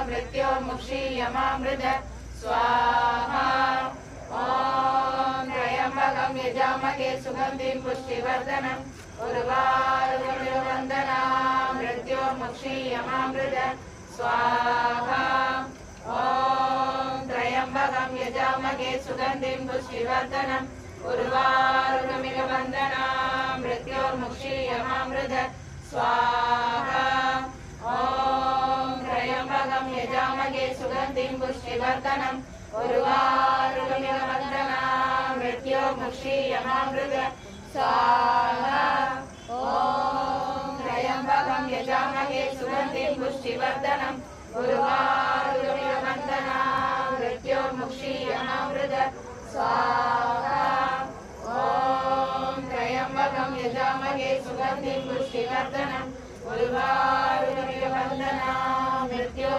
मृत्योर्मुक्षीयमामृत स्वाहा ॐ त्र्यम्बकं यजामहे सुगन्धिं पुष्टिवर्धनम् उर्वारुकमिव वन्दनाम् मृत्योर्मुक्षीयमामृत स्वाहा ॐ त्र्यम्बकं यजामहे सुगन्धिं पुष्टिवर्धनम् उर्वारुकमिव वन्दनाम् मृत्योर्मुक्षीयमामृत स्वाहा ॐ त्र्यम्बकं यजामहे सुगन्धिं पुष्टिवर्धनम् उर्वारुकमिव वन्दनाम् मृत्योर्मुक्षीयमामृत स्वाहा ॐ त्र्यम्बकं यजामहे सुगन्धिं पुष्टिवर्धनम् उर्वारुकमिव वन्दनाम् मृत्योर्मुक्षीयमामृत स्वाहा ॐ त्र्यम्बकं यजामहे सुगन्धिं पुष्टिवर्धनम् उर्वारुकमिव वन्दनाम् मृत्यो